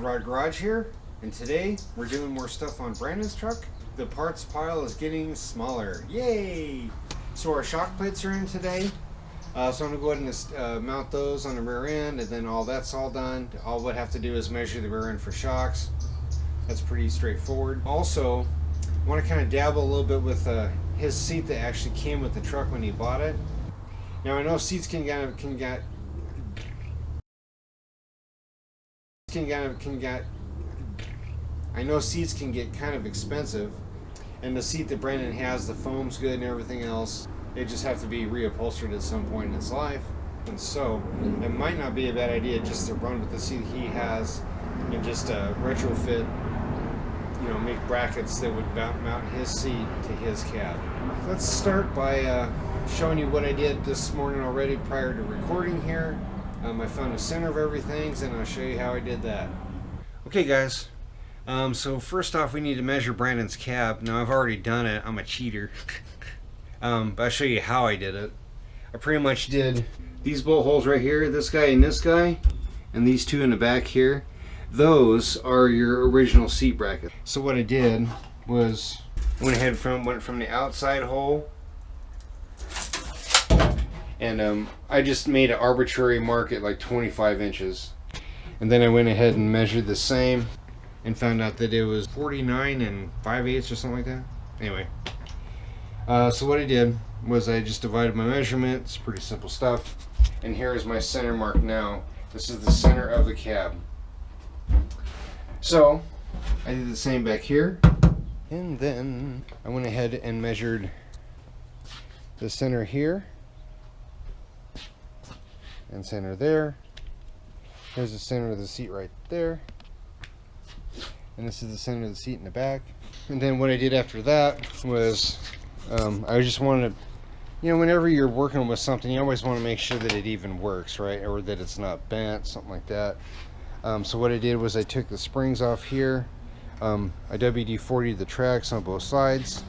Rod Garage here, and today we're doing more stuff on Brandon's truck. The parts pile is getting smaller. Yay! So our shock plates are in today. So I'm going to go ahead and mount those on the rear end, and then all that's all done. All we'd have to do is measure the rear end for shocks. That's pretty straightforward. Also, I want to kind of dabble a little bit with his seat that actually came with the truck when he bought it. Now I know seats I know seats can get kind of expensive, and the seat that Brandon has, the foam's good and everything else. They just have to be reupholstered at some point in its life, and so it might not be a bad idea just to run with the seat he has and just retrofit, you know, make brackets that would mount his seat to his cab. Let's start by showing you what I did this morning already prior to recording here. I found the center of everything, and I'll show you how I did that. Okay guys, so first off we need to measure Brandon's cab. Now I've already done it, I'm a cheater. But I'll show you how I did it. I pretty much did these bolt holes right here, this guy and this guy, and these two in the back here. Those are your original seat bracket. So what I did was went from the outside hole, and I just made an arbitrary mark at like 25 inches. And then I went ahead and measured the same and found out that it was 49 5/8 or something like that. Anyway, so what I did was I just divided my measurement. It's pretty simple stuff. And here is my center mark now. This is the center of the cab. So I did the same back here. And then I went ahead and measured the center here and center there. Here's the center of the seat right there. And this is the center of the seat in the back. And then what I did after that was I just wanted to, you know, whenever you're working with something, you always want to make sure that it even works, right? Or that it's not bent, something like that. So what I did was I took the springs off here. I WD-40'd the tracks on both sides.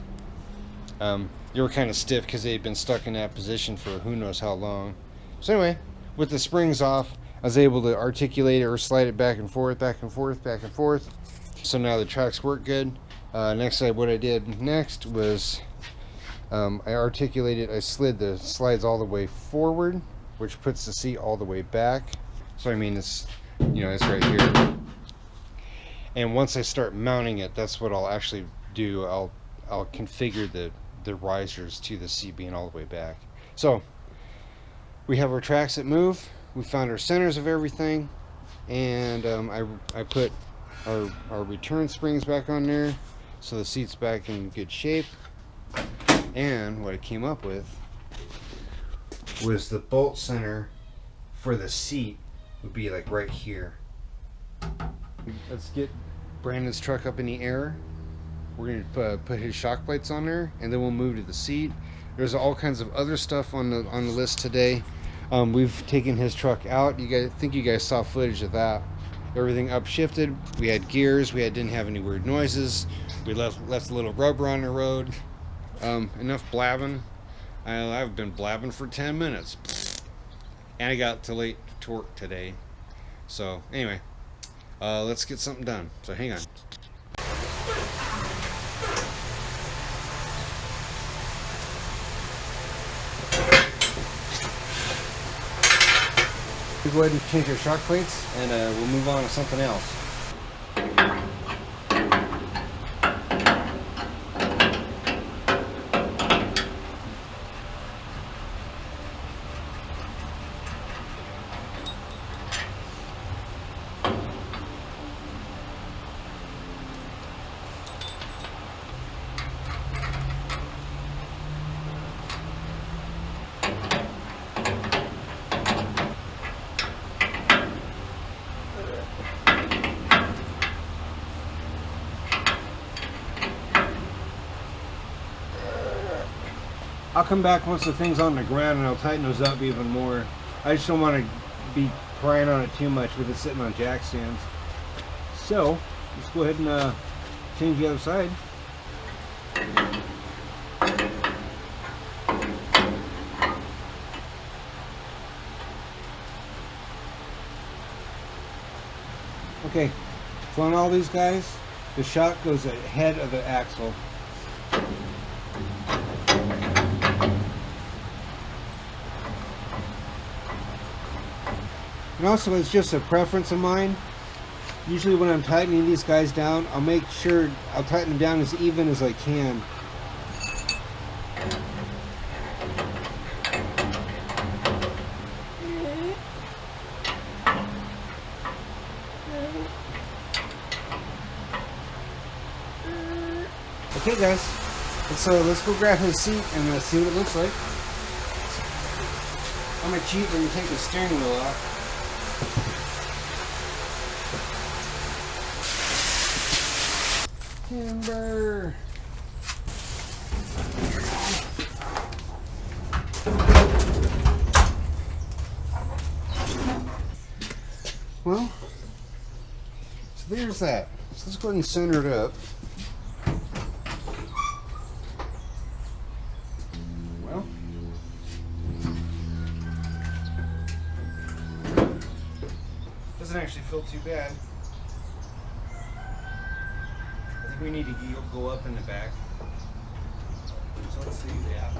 They were kind of stiff because they had been stuck in that position for who knows how long. So anyway, with the springs off, I was able to articulate it or slide it back and forth, back and forth, back and forth. So now the tracks work good. What I did next was I slid the slides all the way forward, which puts the seat all the way back. So I mean, it's, you know, it's right here. And once I start mounting it, that's what I'll actually do. I'll configure the risers to the seat being all the way back. So we have our tracks that move. We found our centers of everything, and I put our return springs back on there, so the seat's back in good shape. And what I came up with was the bolt center for the seat would be like right here. Let's get Brandon's truck up in the air. We're gonna put his shock plates on there, and then we'll move to the seat. There's all kinds of other stuff on the list today. We've taken his truck out. I think you guys saw footage of that. Everything upshifted. We had gears. Didn't have any weird noises. We left a little rubber on the road. Enough blabbing. I've been blabbing for 10 minutes, and I got to late torque today. So anyway, let's get something done. So hang on. Go ahead and change our shock plates, and we'll move on to something else. I'll come back once the thing's on the ground and I'll tighten those up even more. I just don't want to be prying on it too much with it sitting on jack stands. So let's go ahead and change the other side. Okay, So on all these guys, the shock goes ahead of the axle. And also, it's just a preference of mine. Usually when I'm tightening these guys down, I'll make sure I'll tighten them down as even as I can. Okay guys, let's go grab his seat and see what it looks like. I'm gonna cheat when you take the steering wheel off. Timber. Well, so there's that. So let's go ahead and center it up. Well, doesn't actually feel too bad. I think we need to go up in the back. So let's see. Yeah,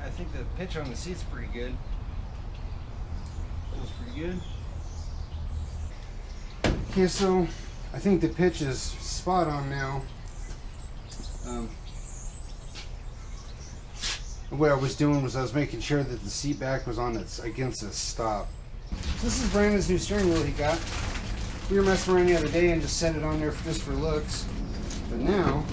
I think the pitch on the seat's pretty good. Feels pretty good. Okay, so I think the pitch is spot on now. What I was doing was I was making sure that the seat back was on against the stop. So this is Brandon's new steering wheel he got. We were messing around the other day and just set it on there just for looks. But now,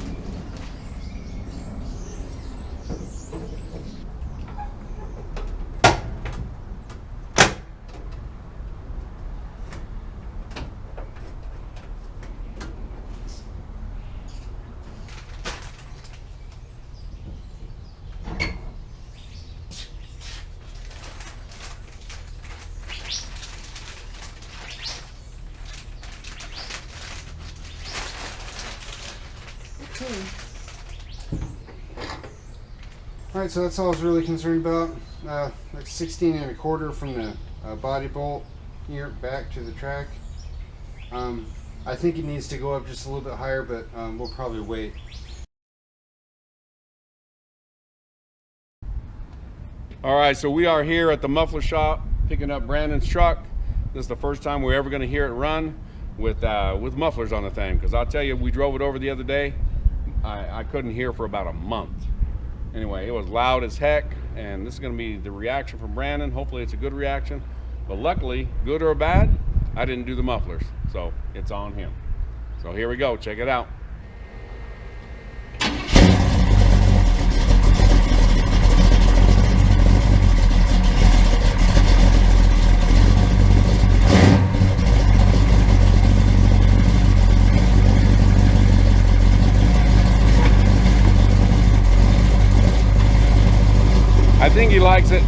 alright, so that's all I was really concerned about. Like 16 1/4 from the body bolt here back to the track. I think it needs to go up just a little bit higher, but we'll probably wait. Alright, so we are here at the muffler shop picking up Brandon's truck. This is the first time we're ever going to hear it run with mufflers on the thing, because I'll tell you, we drove it over the other day. I couldn't hear for about a month. Anyway, it was loud as heck, and this is going to be the reaction from Brandon. Hopefully it's a good reaction, but luckily, good or bad, I didn't do the mufflers, so it's on him. So here we go, check it out. I think he likes it.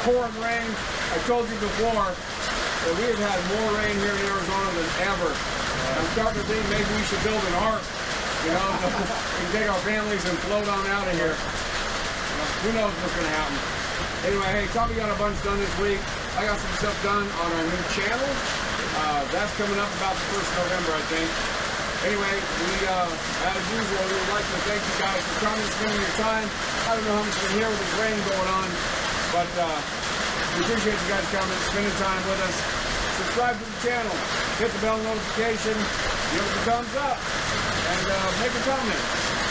pouring rain. I told you before that we have had more rain here in Arizona than ever. I'm starting to think maybe we should build an ark, you know, we can take our families and float on out of here. Who knows what's going to happen. Anyway, hey, Tommy got a bunch done this week. I got some stuff done on our new channel. That's coming up about the 1st of November, I think. Anyway, as usual, we would like to thank you guys for coming and spending your time. I don't know how much you can hear with this rain going on, but we appreciate you guys coming, spending time with us. Subscribe to the channel, hit the bell notification, give us a thumbs up, and make a comment.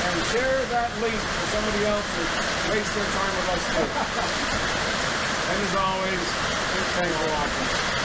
and share that link for somebody else to waste their time with us too. And as always, thanks for watching.